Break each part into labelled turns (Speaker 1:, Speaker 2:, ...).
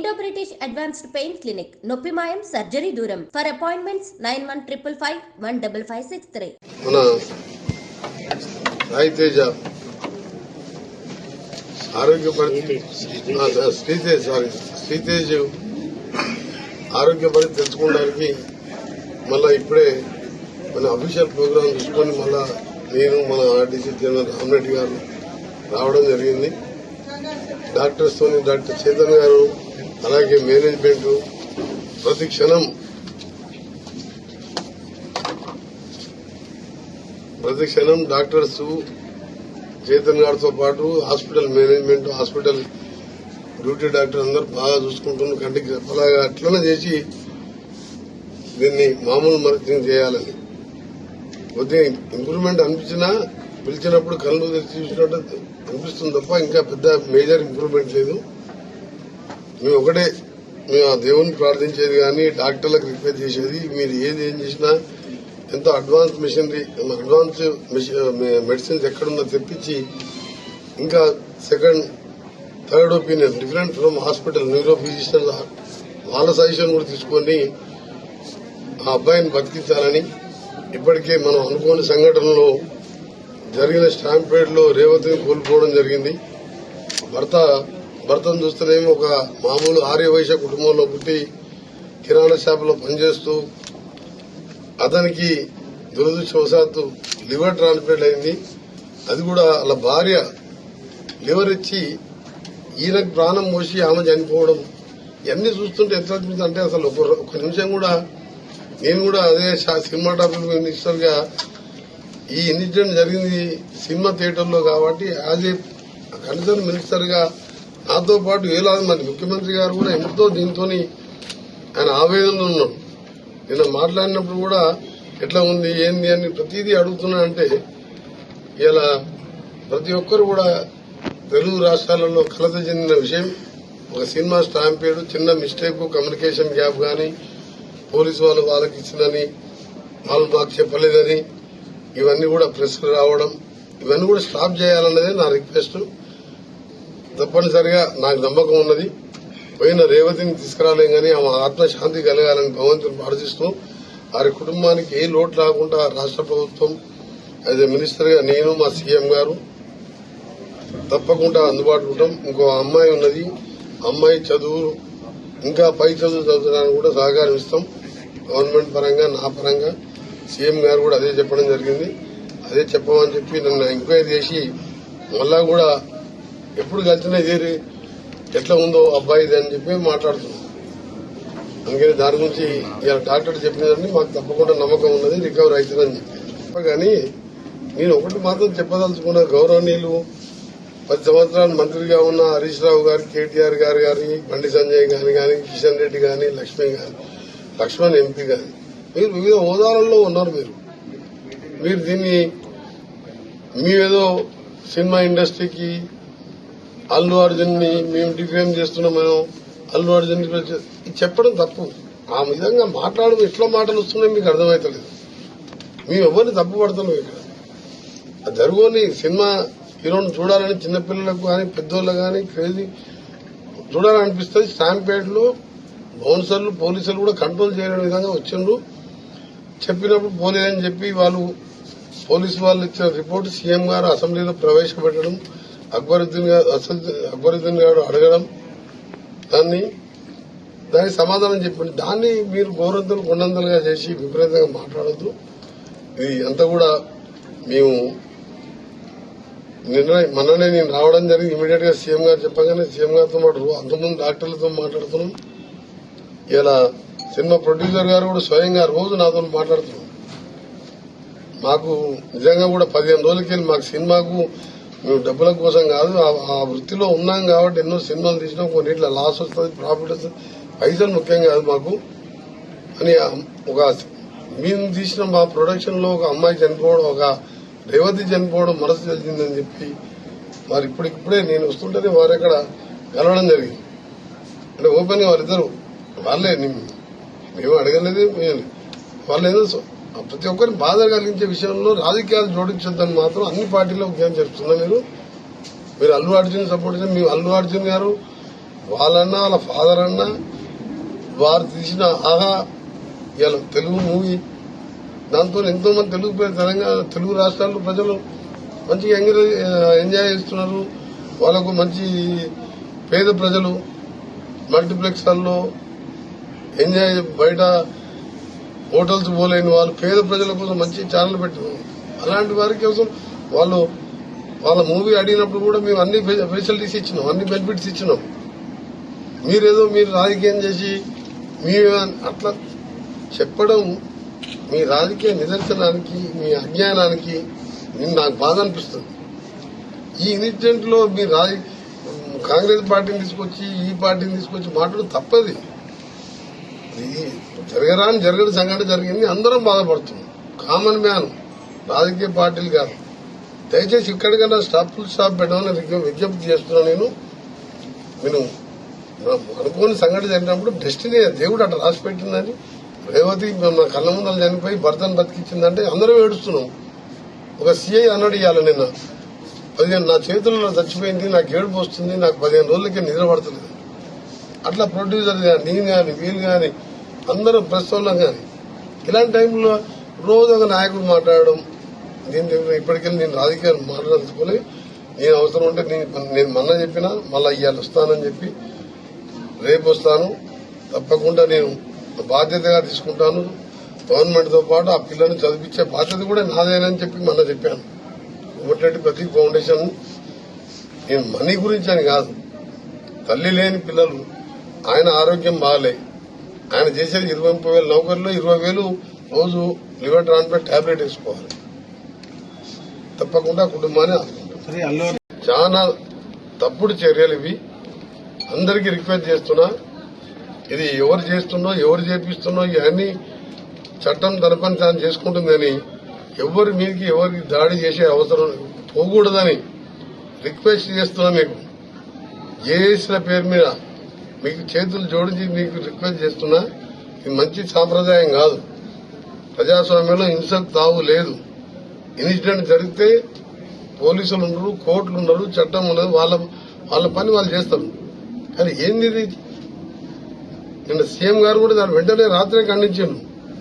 Speaker 1: Indo British advanced pain clinic నొప్పిమాయం surgery దూరం for appointments 9155515563.
Speaker 2: మన సాయి తేజ ఆరోగ్య శ్రీతేజ్ ఆరోగ్య పరిస్థితి తెలుసుకోవడానికి మళ్ళా ఇప్పుడే మన అఫీషియల్ ప్రోగ్రాం చూసుకొని మళ్ళా నేను మన ఆర్టీసీ జనరల్ రామరెడ్డి గారు రావడం జరిగింది. డాక్టర్స్ తోని డాక్టర్ చేతన్ గారు అలాగే మేనేజ్మెంట్ ప్రతి క్షణం డాక్టర్స్ చేతన్ గారితో పాటు hospital management hospital duty doctor అందరూ బాగా చూసుకుంటున్నారు. కంటికి చెప్పలాగా అట్లనే చేసి దీన్ని మామూలు మరిచింగ్ చేయాలని కొద్దిగా ఇంప్రూవ్మెంట్ అనిపించినా పిలిచినప్పుడు కళ్ళు తెరిచి చూసినట్టు అనిపిస్తుంది తప్ప ఇంకా పెద్ద మేజర్ ఇంప్రూవ్మెంట్ లేదు. మేము ఆ దేవుని ప్రార్థించేది కానీ డాక్టర్లకు రిక్వెస్ట్ చేసేది మీరు ఏం చేసినా ఎంతో అడ్వాన్స్ మెడిసిన్స్ ఎక్కడున్నా తెప్పించి ఇంకా second third opinion different from hospital neuro physician వాళ్ళ సజెషన్ కూడా తీసుకొని ఆ అబ్బాయిని బతికించాలని ఇప్పటికే మనం అనుకోని సంఘటనలో జరిగిన స్టాంపేడ్ లో రేవతిని కోల్పోవడం జరిగింది. భర్తను చూస్తేనేమో ఒక మామూలు ఆర్యవైశ్య కుటుంబంలో పుట్టి కిరాణా షాపులో పనిచేస్తూ అతనికి దురదృష్టవశాత్తు లివర్ ట్రాన్స్ప్లాంట్ అయింది. అది కూడా వాళ్ళ భార్య లివర్ ఇచ్చి ఈయనకు ప్రాణం పోసి ఆమె చనిపోవడం ఇవన్నీ చూస్తుంటే ఎట్లా అనిపిస్తుంది అంటే అసలు ఒక నిమిషం కూడా నేను కూడా అదే సినిమాటోగ్రఫీ మినిస్టర్ గా ఈ ఇన్సిడెంట్ జరిగింది సినిమా థియేటర్లో కాబట్టి యాజ్ ఏ కన్సర్న్ మినిస్టర్ గా నాతో పాటు వేలాది మంది ముఖ్యమంత్రి గారు కూడా ఎంతో దీంతో ఆయన ఆవేదనలో ఉన్నాడు. నిన్న మాట్లాడినప్పుడు కూడా ఎట్లా ఉంది ఏంది అని ప్రతిదీ అడుగుతున్నానంటే ఇలా ప్రతి ఒక్కరు కూడా తెలుగు రాష్ట్రాలలో కలత చెందిన విషయం. ఒక సినిమా స్టాంపేడ్ చిన్న మిస్టేక్ కమ్యూనికేషన్ గ్యాప్ గాని పోలీసు వాళ్ళకి ఇచ్చిందని వాళ్ళు మాకు చెప్పలేదని ఇవన్నీ కూడా ప్రెస్కు రావడం ఇవన్నీ కూడా స్టాప్ చేయాలన్నదే నా రిక్వెస్ట్. తప్పనిసరిగా నాకు నమ్మకం ఉన్నది. పోయిన రేవతిని తీసుకురాలేం కానీ ఆమె ఆత్మశాంతి కలగాలని భగవంతుని ప్రార్థిస్తూ వారి కుటుంబానికి ఏ లోటు రాకుండా రాష్ట్ర ప్రభుత్వం యాజ్ ఏ మినిస్టర్ గా నేను మా సీఎం గారు తప్పకుండా అందుబాటులో ఉంటాం. ఇంకో అమ్మాయి ఉన్నది, అమ్మాయి చదువు ఇంకా పై చదువు చదువుతానికి కూడా సహకారం ఇస్తాం. గవర్నమెంట్ పరంగా నా పరంగా సీఎం గారు కూడా అదే చెప్పడం జరిగింది. అదే చెప్పమని చెప్పి నన్ను ఎంక్వైరీ చేసి మళ్ళా కూడా ఎప్పుడు కలిసినా చేరి ఎట్లా ఉందో అబ్బాయిది అని చెప్పి మాట్లాడుతున్నాం. అందుకని దాని గురించి ఇలా డాక్టర్ చెప్పినదని మాకు తప్పకుండా నమ్మకం ఉన్నది, రికవర్ అవుతుందని చెప్పి. కానీ నేను ఒకటి మాత్రం చెప్పదలుచుకున్న గౌరవనీయులు 10 సంవత్సరాలు మంత్రిగా ఉన్న హరీష్ రావు గారు, కేటీఆర్ గారు గాని, బండి సంజయ్ గాని కానీ, కిషన్ రెడ్డి గాని, లక్ష్మణ్ ఎంపీ గాని మీరు వివిధ హోదాలలో ఉన్నారు. మీరు దీన్ని మీరేదో సినిమా ఇండస్ట్రీకి అల్లు అర్జున్ ని మేము డిఫేమ్ చేస్తున్నాం, మేము అల్లు అర్జున్ చెప్పడం తప్పు. ఆ విధంగా మాట్లాడడం ఎట్లా మాటలు వస్తున్నాయి మీకు అర్థమవుతలేదు. మేము ఎవరిని తప్పు పడతాం. ఇక్కడ జరుగుని సినిమా హీరోని చూడాలని చిన్నపిల్లలకు కానీ పెద్దోళ్ళకు కానీ క్రేజీ చూడాలనిపిస్తుంది. స్టాంపేడ్లో బౌన్సర్లు పోలీసులు కూడా కంట్రోల్ చేయని విధంగా వచ్చిండ్రు. చెప్పినప్పుడు పోలేదని చెప్పి పోలీసు వాళ్ళు ఇచ్చిన రిపోర్టు సీఎం గారు అసెంబ్లీలో ప్రవేశపెట్టడం, అక్బరుద్దీన్ గారు అడగడం, దానికి సమాధానం చెప్పండి. దాన్ని మీరు గోరంతలు కొండంతలుగా చేసి విపరీతంగా మాట్లాడద్దు. ఇది అంతా కూడా మేము మొన్ననే నేను రావడం జరిగింది. ఇమీడియట్ గా సీఎం గారు చెప్పగానే సీఎం గారితో అంతమంది డాక్టర్లతో మాట్లాడుతున్నాం. ఇలా సినిమా ప్రొడ్యూసర్ గారు కూడా స్వయంగా రోజు నాతో మాట్లాడుతున్నాం. మాకు నిజంగా కూడా 15 రోజులకి మాకు సినిమాకు మేము డబ్బుల కోసం కాదు, ఆ వృత్తిలో ఉన్నాం కాబట్టి ఎన్నో సినిమాలు తీసినాం. కొన్నిట్లో లాస్ వస్తుంది, ప్రాఫిట్ వస్తుంది, పైసలు ముఖ్యం కాదు మాకు అని మేము తీసిన మా ప్రొడక్షన్ లో ఒక అమ్మాయి చనిపోవడం, ఒక రేవతి చనిపోవడం మనసు తెలిసిందని చెప్పి మరి ఇప్పుడిప్పుడే నేను వస్తుంటేనే వారు ఎక్కడ కలవడం జరిగింది. అంటే ఓపెన్ గా వారిద్దరు వాళ్ళే మేము అడగలేదు, వాళ్ళేదో ప్రతి ఒక్కరిని బాధ కలిగించే విషయంలో రాజకీయాలు జోడించొద్దని మాత్రం అన్ని పార్టీలో ఉద్యమం జరుపుతున్నా. మీరు అల్లు అర్జున్ సపోర్ట్ చేసి అల్లు అర్జున్ గారు వాళ్ళన్నా వాళ్ళ ఫాదర్ అన్నా వారు తీసిన ఆహా ఇలా తెలుగు మూవీ దాంతో ఎంతో మంది తెలంగాణ తెలుగు రాష్ట్రాల్లో ప్రజలు మంచిగా ఎంజాయ్ చేస్తున్నారు. వాళ్ళకు మంచి పేద ప్రజలు మల్టీప్లెక్స్లలో ఎంజాయ్ బయట హోటల్స్ పోలేని వాళ్ళు పేద ప్రజల కోసం మంచి ఛానల్ పెట్టినారు. అలాంటి వారి కోసం వాళ్ళ మూవీ అడిగినప్పుడు కూడా మేము అన్ని ఫెసిలిటీస్ ఇచ్చినాం, అన్ని బెనిఫిట్స్ ఇచ్చినాం. మీరు రాజకీయం చేసి మీ అట్లా చెప్పడం మీ రాజకీయ నిదర్శనానికి మీ అజ్ఞానానికి నాకు బాధ అనిపిస్తుంది. ఈ ఇన్సిడెంట్ లో మీరు కాంగ్రెస్ పార్టీని తీసుకొచ్చి ఈ పార్టీని తీసుకొచ్చి మాట్లాడడం తప్పది. జరగని సంఘటన జరిగింది, అందరం బాధపడుతున్నాం. కామన్ మ్యాన్, రాజకీయ పార్టీలు కాదు. దయచేసి ఇక్కడికన్నా ఫుల్ స్టాప్ పెట్టమని విజ్ఞప్తి చేస్తున్నాను. నేను అనుకోని సంఘటన జరిగినప్పుడు డెస్టినీ దేవుడు అట్లా రాసి పెట్టిందని రేవతి మన కళ్ళ ముందర చనిపోయి భర్తను బతికించిందంటే అందరం ఏడుస్తున్నాం. ఒక సిఐ అన్నాడు ఇవ్వాలి నిన్న 15 నా చేతుల్లో చచ్చిపోయింది, నాకు ఏడుపు వస్తుంది, నాకు 15 రోజులకి నిద్ర పడతలేదు. అట్లా ప్రొడ్యూసర్ కానీ నేను కానీ వీళ్ళు కానీ అందరూ ప్రెస్ వాళ్ళం కానీ ఇలాంటి టైంలో రోజు ఒక నాయకుడు మాట్లాడడం దీని ఇప్పటికెళ్ళి నేను రాజకీయాలు మాట్లాడుకోలే. నేను అవసరం ఉంటే నేను మొన్న చెప్పినా మళ్ళీ ఇవాళ వస్తానని చెప్పి రేపు వస్తాను. తప్పకుండా నేను బాధ్యతగా తీసుకుంటాను. గవర్నమెంట్ తో పాటు ఆ పిల్లల్ని చదివించే బాధ్యత కూడా నాదేనని చెప్పి మొన్న చెప్పాను. కోమటిరెడ్డి ప్రతీక్ ఫౌండేషన్ నేను మనీ గురించి అని కాదు, తల్లి లేని పిల్లలు ఆయన ఆరోగ్యం బాగాలే, ఆయన చేసేది 20-30 వేల నౌకర్లో 20,000 రోజు లివర్ ట్రాన్స్ప్లాంట్ టాబ్లెట్ వేసుకోవాలి. తప్పకుండా కుటుంబాన్ని ఆదుకుంటాం. చాలా తప్పుడు చర్యలు ఇవి. అందరికీ రిక్వెస్ట్ చేస్తున్నా, ఇది ఎవరు చేస్తున్నో ఎవరు చేపిస్తున్నో ఇవన్నీ చట్టం తన పని తాను చేసుకుంటుందని ఎవరి మీదకి ఎవరికి దాడి చేసే అవసరం పోకూడదని రిక్వెస్ట్ చేస్తున్నా. మీకు జేఏసీల పేరు మీద మీకు చేతులు జోడించి మీకు రిక్వెస్ట్ చేస్తున్నా. ఇది మంచి సాంప్రదాయం కాదు. ప్రజాస్వామ్యంలో హింసకు తావు లేదు. ఇన్సిడెంట్ జరిగితే పోలీసులు ఉండరు, కోర్టులు ఉండరు, చట్టం ఉండదు. వాళ్ళ పని వాళ్ళు చేస్తారు. కానీ ఏంది నిన్న సీఎం గారు కూడా దాని వెంటనే రాత్రే ఖండించాను.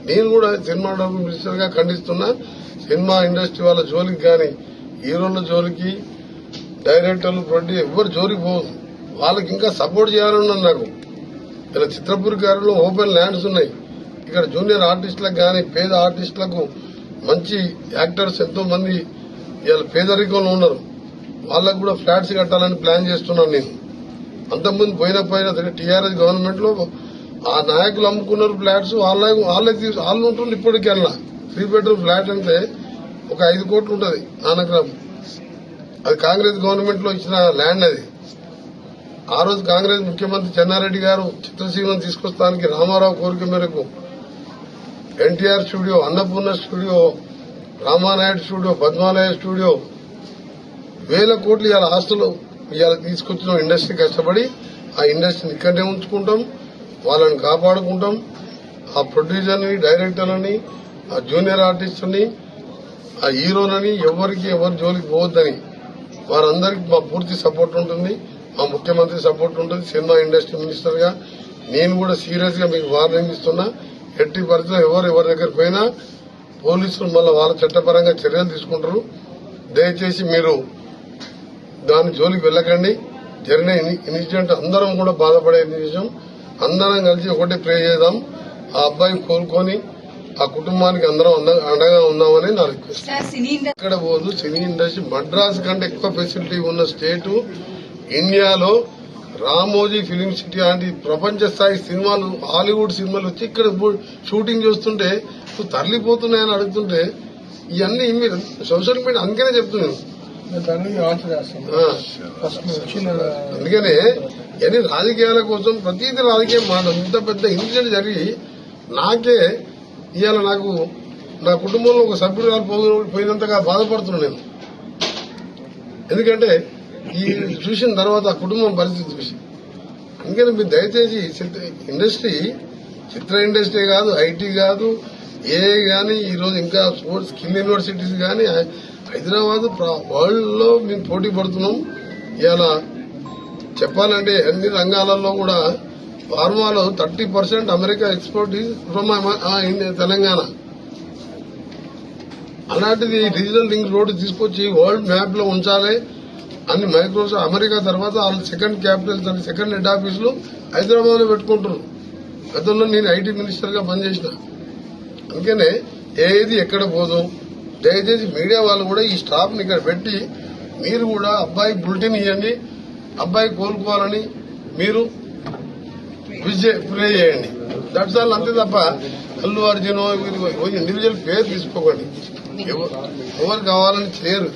Speaker 2: నేను కూడా సినిమాటోగ్రఫీ మినిస్టర్ గా ఖండిస్తున్నా. సినిమా ఇండస్ట్రీ వాళ్ళ జోలికి కానీ హీరోల జోలికి డైరెక్టర్లు ప్రొడ్యూసర్ ఎవరు జోలికి పోదు. వాళ్ళకి ఇంకా సపోర్ట్ చేయాలన్నది నాకు. ఇలా చిత్రపూర్ గారిలో ఓపెన్ ల్యాండ్స్ ఉన్నాయి. ఇక్కడ జూనియర్ ఆర్టిస్టులకు కానీ పేద ఆర్టిస్టులకు మంచి యాక్టర్స్ ఎంతో మంది ఇవాళ పేదరికంలో ఉన్నారు. వాళ్ళకు కూడా ఫ్లాట్స్ కట్టాలని ప్లాన్ చేస్తున్నాను నేను. అంతకుముందు పోయిన టీఆర్ఎస్ గవర్నమెంట్ లో ఆ నాయకులు అమ్ముకున్నారు ఫ్లాట్స్. వాళ్ళు ఉంటుంది. ఇప్పటికెళ్ళా 3 బెడ్రూమ్ ఫ్లాట్ అంటే ఒక 5 కోట్లు ఉంటుంది నానక్రమం. అది కాంగ్రెస్ గవర్నమెంట్ లో ఇచ్చిన ల్యాండ్. అది ఆ రోజు కాంగ్రెస్ ముఖ్యమంత్రి చెన్నారెడ్డి గారు చిత్రసీమను తీసుకొస్తానికి రామారావు కోరిక మేరకు NTR studio, Annapurna studio, Ramanaidu studio, Padmalaya studio 1000 కోట్లు ఇవాళ ఆస్తులు ఇవాళ తీసుకొచ్చిన ఇండస్ట్రీ కష్టపడి ఆ ఇండస్ట్రీని ఇక్కడనే ఉంచుకుంటాం, వాళ్ళని కాపాడుకుంటాం. ఆ ప్రొడ్యూసర్ని, డైరెక్టర్లని, ఆ జూనియర్ ఆర్టిస్టుని, ఆ హీరోలని ఎవరి జోలికి పోవద్దని వారందరికీ మా పూర్తి సపోర్ట్ ఉంటుంది. మా ముఖ్యమంత్రి సపోర్ట్ ఉంటుంది. సినిమా ఇండస్ట్రీ మినిస్టర్ గా నేను కూడా సీరియస్ గా మీకు వార్నింగ్ ఇస్తున్నా. ఎట్టి పరిస్థితుల్లో ఎవరి దగ్గరికి పోయినా పోలీసులు మళ్ళీ వాళ్ళ చట్టపరంగా చర్యలు తీసుకుంటారు. దయచేసి మీరు దాని జోలికి వెళ్ళకండి. జరిగిన ఇన్సిడెంట్ అందరం కూడా బాధపడే విషయం. అందరం కలిసి ఒకటే ప్రే చేద్దాం. ఆ అబ్బాయి కోలుకొని ఆ కుటుంబానికి అందరం అండగా ఉన్నామని నా రిక్వెస్ట్. ఇక్కడ పోదు సినీ ఇండస్ట్రీ మద్రాస్ కంటే ఎక్కువ ఫెసిలిటీ ఉన్న స్టేటు ఇండియాలో. రామోజీ ఫిలిం సిటీ లాంటి ప్రపంచ స్థాయి సినిమాలు, హాలీవుడ్ సినిమాలు వచ్చి ఇక్కడ షూటింగ్ చేస్తుంటే తరలిపోతున్నాయని అడుగుతుంటే ఇవన్నీ మీరు సోషల్ మీడియా అందుకనే చెప్తున్నాను. అందుకనే ఎన్ని రాజకీయాల కోసం ప్రతిదీ రాజకీయం మాట. ఇంత పెద్ద ఇన్సిడెంట్ జరిగి నాకే ఇవాళ నాకు నా కుటుంబంలో ఒక సభ్యుడు పోయినంతగా బాధపడుతున్నాను నేను. ఎందుకంటే ఈ చూసిన తర్వాత ఆ కుటుంబం పరిస్థితి చూసి. అందుకని మీరు దయచేసి చిత్ర ఇండస్ట్రీ కాదు, ఐటీ కాదు, ఏ గానీ ఈరోజు ఇంకా స్పోర్ట్స్ స్కిల్ యూనివర్సిటీస్ గానీ హైదరాబాద్ వరల్డ్ లో మేము పోటీ పడుతున్నాం. ఇవాళ చెప్పాలంటే అన్ని రంగాలలో కూడా ఫార్మాలో 30% అమెరికా ఎక్స్పోర్ట్ ఫ్రమ్ తెలంగాణ. అలాంటిది డిజిటల్ లింక్ రోడ్డు తీసుకొచ్చి వరల్డ్ మ్యాప్ లో ఉంచాలి అని మైక్రోసాఫ్ట్ అమెరికా తర్వాత వాళ్ళ సెకండ్ క్యాపిటల్ సెకండ్ హెడ్ ఆఫీసులు హైదరాబాద్ లో పెట్టుకుంటున్నారు. గతంలో నేను ఐటీ మినిస్టర్ గా పనిచేసిన. అందుకనే ఏది ఎక్కడ పోదు. దయచేసి మీడియా వాళ్ళు కూడా ఈ స్టాఫ్ ని ఇక్కడ పెట్టి మీరు కూడా అబ్బాయి బులెటిన్ ఇవ్వండి, అబ్బాయి కోలుకోవాలని మీరు ప్రే చేయండి. That's all. అంతే తప్ప అల్లు అర్జున్ ఇండివిజువల్ పేరు తీసుకోకండి. ఎవరు కావాలని చేయరు.